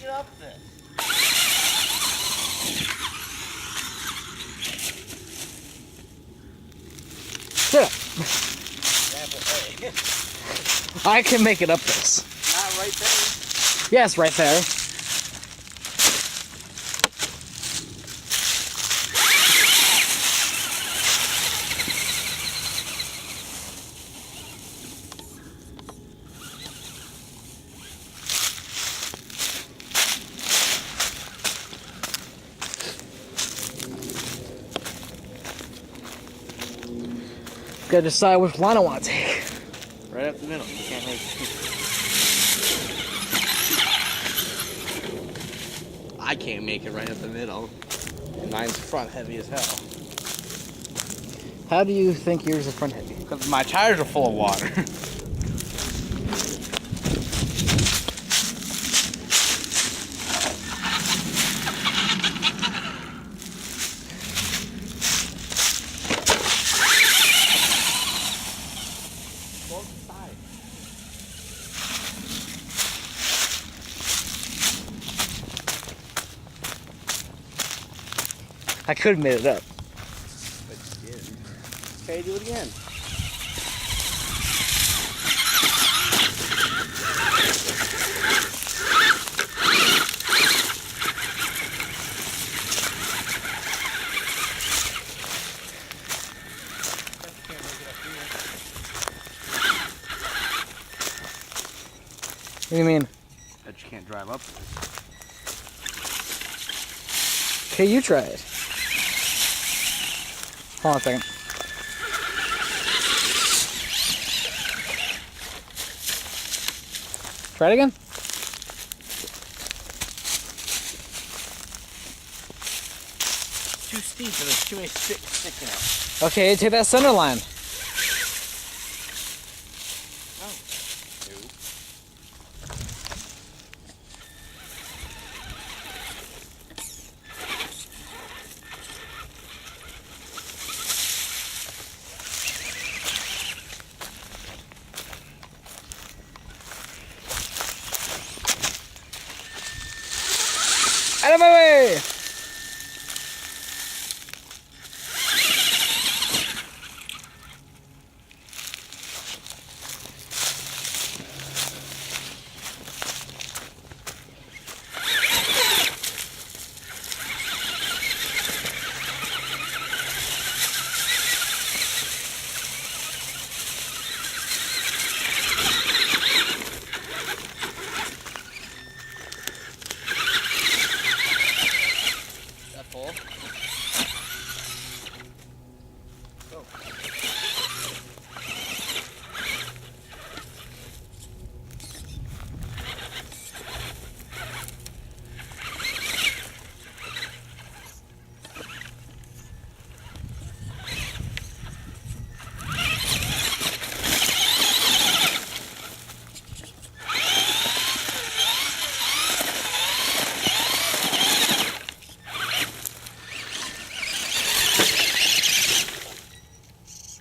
it up then. Sit up. Yeah, but hey. I can make it up this. Not right there. Yes, right there. Gotta decide which line I want to take. Right up the middle. You can't make I can't make it right up the middle. And mine's front heavy as hell. How do you think yours is front heavy? Because my tires are full of water. I could have made it up. But you didn't. Okay, do it again. What do you mean? That you can't drive up this. Okay, you try it. Hold on a second. Try it again. Too steep and there's too many sticks sticking out. Okay, take that center line. Out of my way!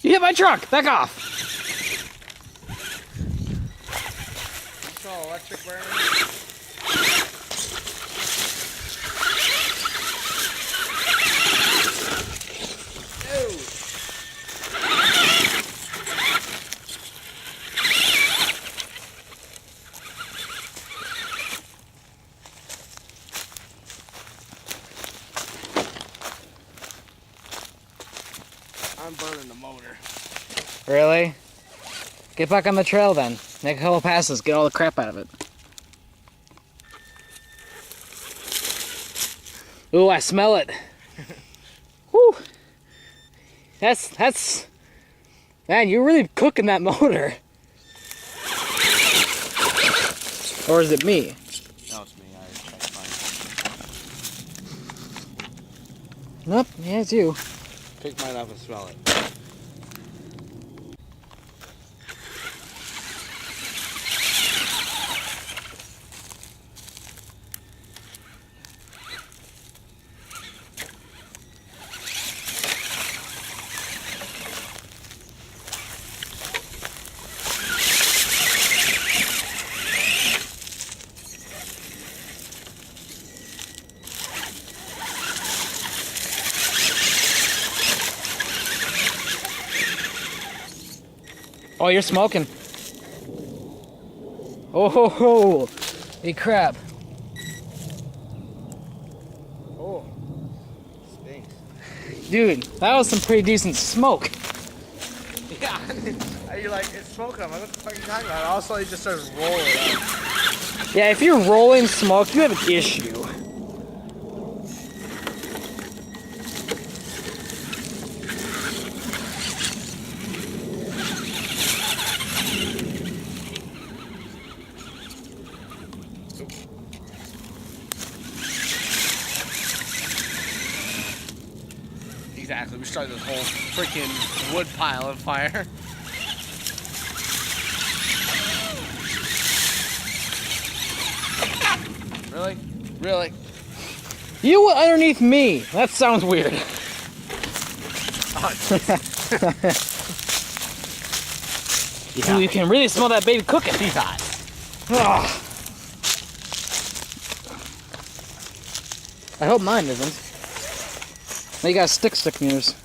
You hit my truck! Back off! You saw electric burning? I'm burning the motor. Really? Get back on the trail then. Make a couple passes, get all the crap out of it. Ooh, I smell it. Whew. That's... Man, you're really cooking that motor. Or is it me? No, it's me. I find Nope, yeah, it's you. Pick mine up and smell it. Oh, you're smoking. Oh ho ho! Hey crap. Oh. Stinks. Dude, that was some pretty decent smoke. Yeah. You're like, it's smoking. I'm like, what the fuck are you talking about? All of a sudden, it just starts rolling up. Yeah, if you're rolling smoke, you have an issue. Exactly. We started this whole freaking wood pile of fire. Really? Really? You went underneath me. That sounds weird. Ooh, you can really smell that baby cooking. He's hot. Ugh. I hope mine isn't. Now you got a stick stuck in yours.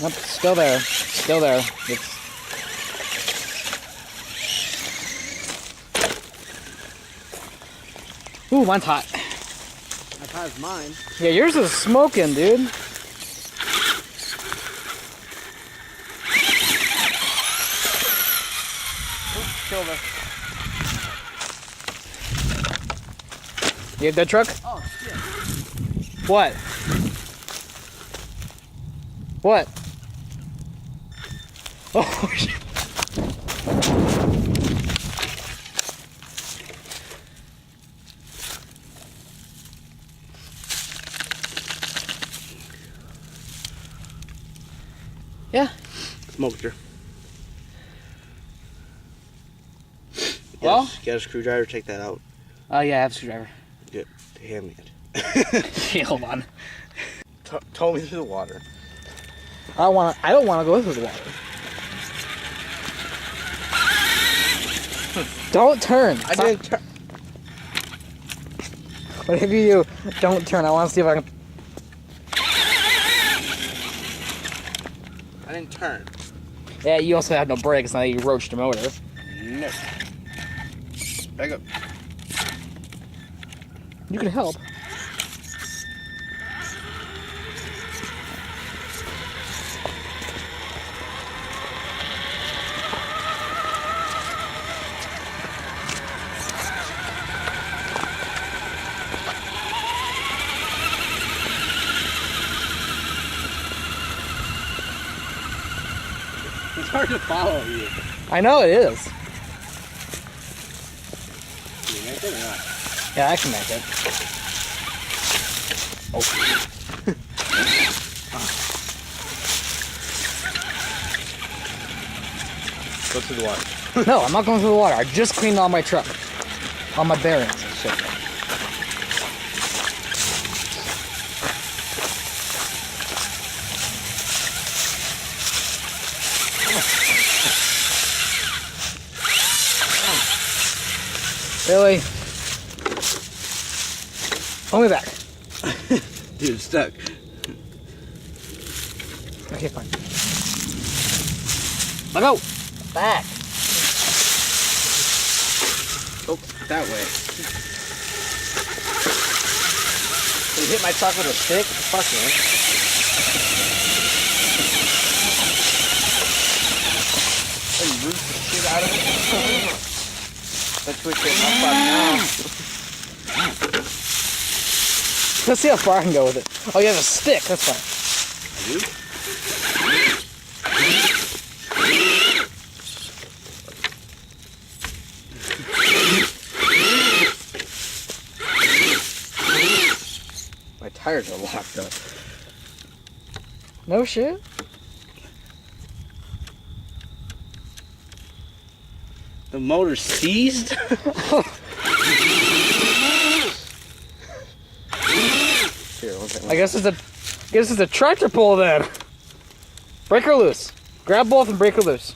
Nope, still there. Still there. It's... Ooh, mine's hot. That's hot as mine. Yeah, yours is smoking, dude. Killed her. You have that truck? Oh, shit. What? What? Oh, shit. Yeah. Smoked her. Well? Get a screwdriver, take that out. Oh, yeah, I have a screwdriver. Get hand me it. Yeah, hold on. Tow me through the water. I don't wanna go through the water. Don't turn. I didn't turn. Whatever you do, don't turn. I want to see if I can. I didn't turn. Yeah, you also have no brakes now that you roached the motor. No. Back up. You can help. It's hard to follow you. I know it is. Can you make it or not? Yeah, I can make it. Oh. Go through the water. No, I'm not going through the water. I just cleaned all my truck. All my bearings and shit. Really? Hold me back. Dude, it's stuck. Okay, fine. Let go. Back. Oh, that way. You hit my truck with a stick? Fuck, man. Oh, you root the shit out of it? That's what you're up now. Let's see how far I can go with it. Oh, you have a stick. That's fine. You? My tires are locked up. No shit. The motor's seized? Here, I guess it's a tractor pull then. Break her loose. Grab both and break her loose.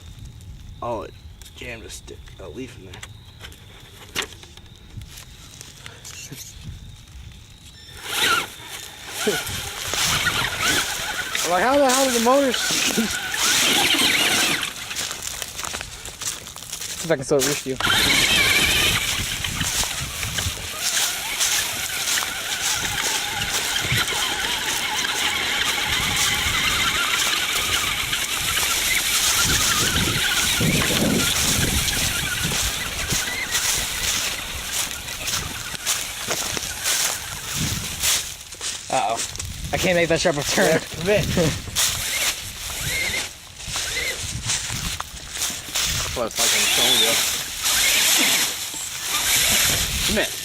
Oh, it jammed a stick, a leaf in there. I'm like, how the hell did the motor? if I can still reach you. Uh-oh. I can't make that sharp of turn. Commit. That's what it's like on the phone, Commit.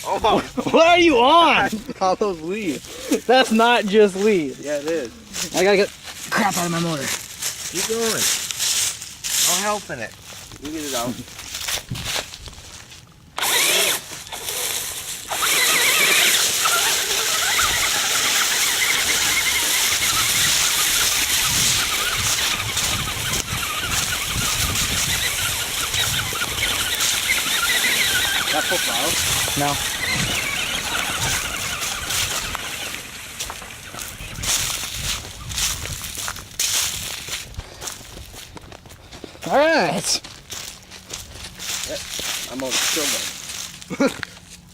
Oh, What are you on? all those leaves. That's not just lead. Yeah, it is. I gotta get crap out of my motor. Keep going. No help in it. You get it out. That football. No. All right. I'm on the still